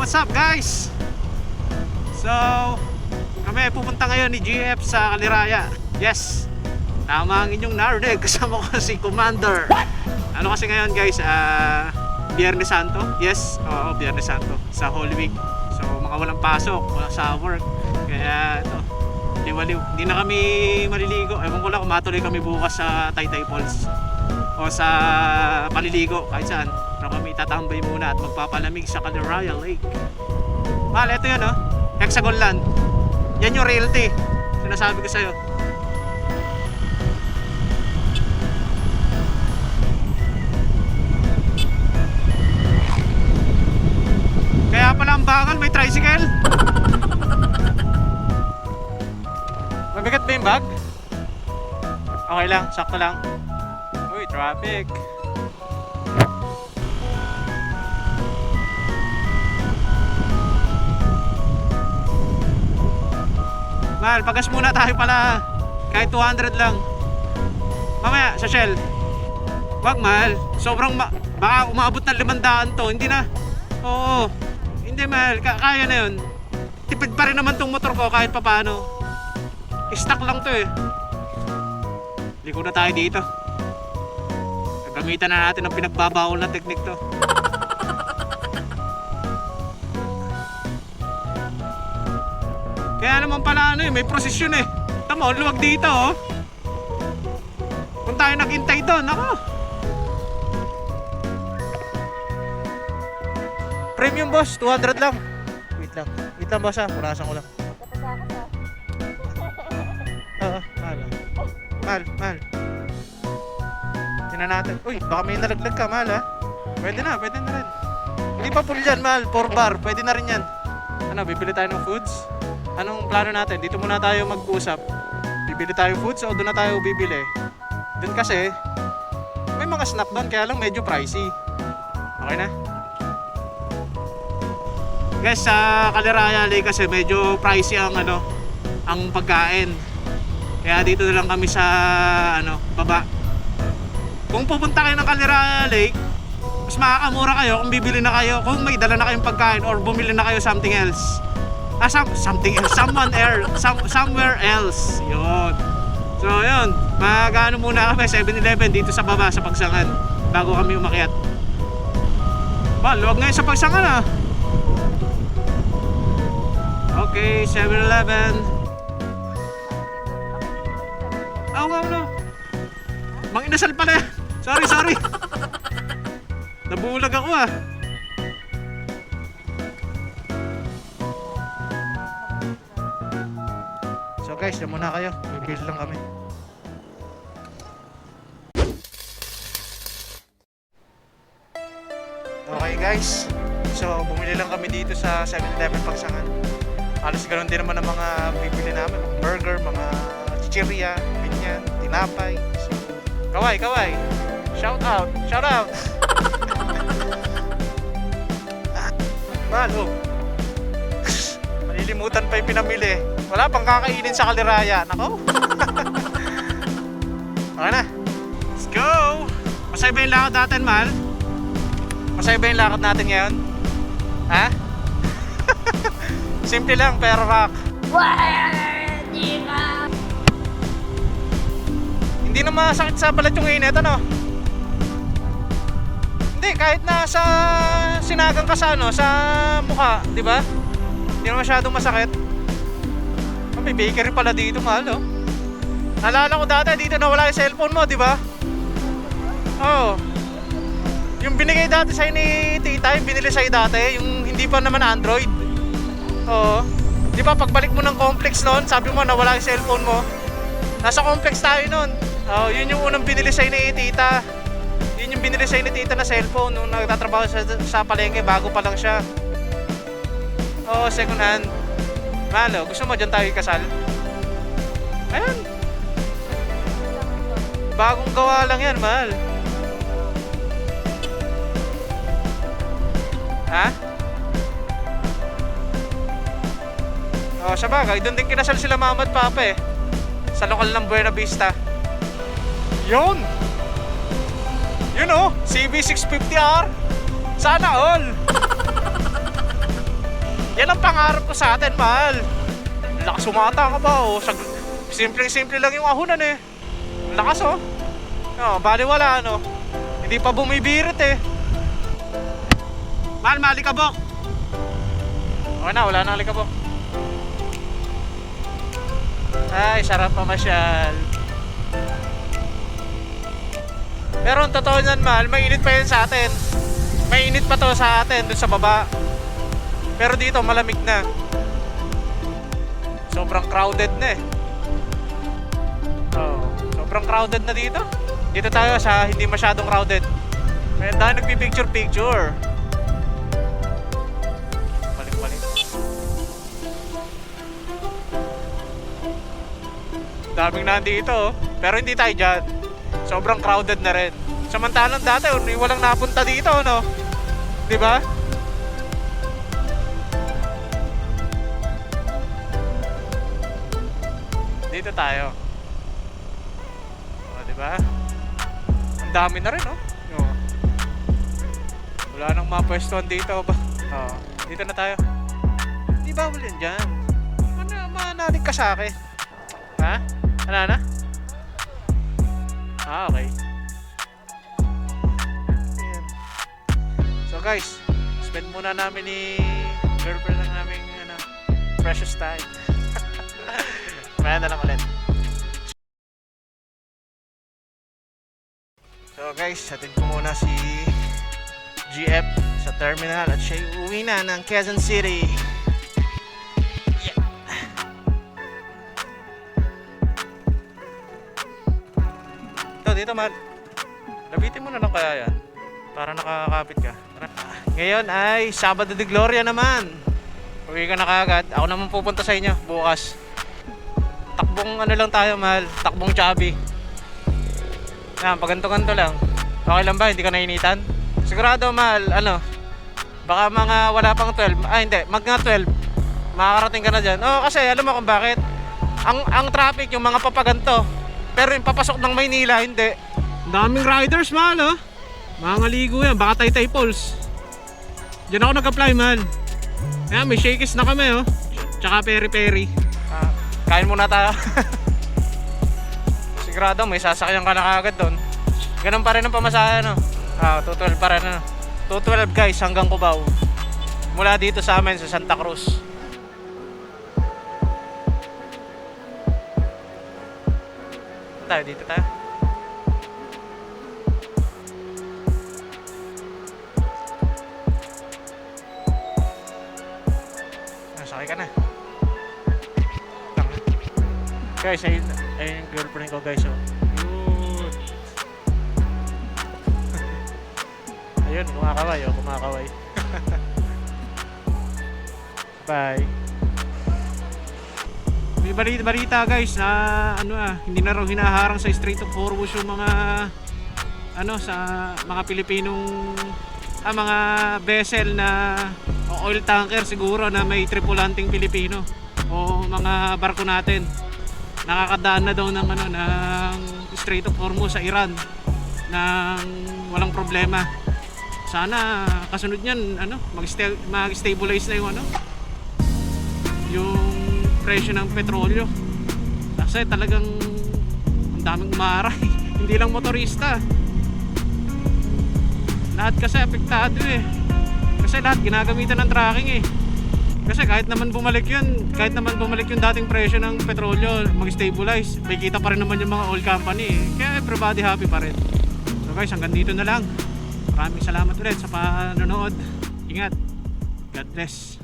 what's up guys? So, kami pupunta ngayon ni GF sa Kaliraya. Yes, tama ang inyong narinig. Kasama ko si Commander. Ano kasi ngayon guys, Biyernes Santo. Yes, oo, Biyernes Santo sa Holy Week. So, mga walang pasok, wala sa work. Kaya ito, liwaliw. Hindi na kami maliligo. Ewan ko lang kung matuloy kami bukas sa Taytay Falls o sa paliligo, kahit saan. Pero kami tatambay muna at magpapalamig sa Kaliraya Lake. Mahal, ito yun, oh. Hexagon Land. Yan yung realty. Sinasabi ko sa'yo. Kaya pala ang bagal, may tricycle. Mabigat ba yung bag? Okay lang, sakto lang. Uy, traffic. Mahal, pagas muna tayo pala. Kahit 200 lang. Mamaya, sa Shell. Wag mahal, sobrang baka umabot ng 500 to. Hindi na. Oo. Hindi mahal, kaya na yun. Tipid pa rin naman tong motor ko kahit papaano. Stock lang to eh. Liko na tayo dito. Gagamitan na natin ang pinagbabawal na teknik to. Kaya naman pala ano eh, may prosesyon eh. Tama, luwag dito oh. Kung tayo naghintay doon, ako. Premium boss, 200 lang. Wait lang boss ah, punasan ko lang. Oo, mahal. Mahal. Tingnan natin. Uy, baka may nalaglag ka, mahal ha. Pwede na rin. Hindi pa full yan, mahal. 4 bar, pwede na rin yan. Ano, bibili tayo ng foods? Anong plano natin? Dito muna tayo mag-usap. Bibili tayo foods o doon na tayo bibili? Doon kasi, may mga snack doon, kaya lang medyo pricey. Okay na? Guys, sa Kaliraya Lake kasi medyo pricey ang ang pagkain. Kaya dito na lang kami sa baba. Kung pupunta kayo ng Kaliraya Lake, mas makakamura kayo kung bibili na kayo, kung may dala na kayong pagkain or bumili na kayo something else. Something else, somewhere else. Yun. So yun, mag-ano muna kami 7-Eleven dito sa baba sa Pagsangan bago kami umakyat. Luwag ngayon sa Pagsangan ah. Okay, 7-Eleven. No. Mang inasal pala. Sorry. Nabulag ako ah. So guys, yan muna kayo. Bibili lang kami. Okay guys. So bumili lang kami dito sa 7-Eleven Pagsangan. Halos ganoon din naman ang mga bibili namin. Burger, mga chichirya, ganyan, tinapay. So, kaway. Shout out. Malo. Malilimutan pa yung pinamili. Wala pang kakainin sa Kaliraya. Nako. Okay na. Let's go. Masaya ba yung lakad natin, mahal? Masaya ba yung lakad natin ngayon? Ha? Simple lang pero rock. Hindi na masakit sa balat yung init, ano? Hindi, kahit na sa sinagang ka sa mukha, di ba? Hindi na masyadong masakit. May bakery pala dito, mahal, oh. Naalala ko dati, dito nawala yung cellphone mo, di ba? Oo. Yung binigay dati sa'yo ni tita, yung binili sa'yo dati, yung hindi pa naman Android. Oo. Di ba, pagbalik mo ng complex noon, sabi mo nawala yung cellphone mo. Nasa complex tayo noon. Oo, yun yung unang binili sa'yo ni tita. Yun yung binili sa'yo ni tita na cellphone nung nagtatrabaho sa palengke, bago pa lang siya. Oo, second hand. Malo, gusto mo dyan tayo ikasal? Ayan. Bagong gawa lang yan, mahal. Ha? O, sa bagay, doon din kinasal sila mama at papa eh. Sa lokal ng Buena Vista. Yun! Yun oh, CB650R. Sana all. Yan ang pangarap ko sa atin, mahal. Lakas sumata ka ba, oh. Simple-simple lang yung ahunan eh. Lakas, oh. No, baliwala, ano. Hindi pa bumibirit eh. Mahal, malikabok. Okay na, wala na alikabok. Ay, sarap pamasyal. Pero ang totoo niyan, mahal, mainit pa yun sa atin. Mainit pa to sa atin dun sa baba. Pero dito malamig na. Sobrang crowded na eh. Oh, sobrang crowded na dito. Dito tayo sa hindi masyadong crowded. May dahil nagpipicture-picture. Balik-balik. Daming nandito, oh. Pero hindi tayo dyan. Sobrang crowded na rin. Samantalang dati, walang napunta dito, no? Diba? Dito tayo. O, diba? Ang dami na rin, no? O. Wala nang mapwestuhan dito ba? O, dito na tayo. Di ba wala dyan? Manalig ka sa akin. Ha? Ano na? Ah, okay. Ayan. So guys, spend muna namin ni girlfriend ng aming precious time. Maya na lang ulit. So guys, hatid ko muna si GF sa terminal at siya uwi na ng Quezon City. Yeah. Dito man, labitin mo na lang kaya yan para nakakapit ka. Ngayon ay Sabado de Gloria naman. Uwi ka na kagad. Ako naman pupunta sa inyo bukas. Takbong ano lang tayo, mahal. Takbong chubby. Yan, paganto-ganto lang. Okay lang ba? Hindi ka nainitan? Sigurado, mahal, ano, baka mga wala pang 12. Hindi, mag nga 12. Makakarating ka na dyan. Oo, kasi alam mo kung bakit. Ang traffic, yung mga papaganto. Pero yung papasok ng Maynila, hindi. Daming riders, mahal, oh. Mga ligo yan, baka Taytay Falls. Diyan ako nag-apply, mahal. Ayan, may shakies na kami, oh. Tsaka peri-peri. Kain muna tayo. Sigurado, may sasakyan ka na kagad doon. Ganun pa rin ang pamasahe, no? 212 pa rin, ano? 212, guys, hanggang Cubao. Mula dito sa amin, sa Santa Cruz. Dito tayo. Sakay ka na. Guys, ayun yung girlfriend ko, guys, oh. Ayun, kumakaway, oh, kumakaway. Bye. May balita guys na hindi na raw hinaharang sa Strait of Hormuz yung mga sa mga Pilipinong mga vessel na oil tanker siguro na may tripulanteng Pilipino o mga barko natin. Nakakadaan na daw ng ng Strait of Hormuz sa Iran nang walang problema. Sana kasunod niyan mag-stabilize na yung presyo ng petrolyo. Kasi talagang ang daming umaray. Hindi lang motorista. Lahat kasi apektado eh. Kasi lahat ginagamitan ng tracking eh. Kasi kahit naman bumalik yung dating presyo ng petrolyo, mag-stabilize, may kita pa rin naman yung mga oil company eh. Kaya everybody happy pa rin. So guys, hanggang dito na lang. Maraming salamat ulit sa panonood. Ingat. God bless.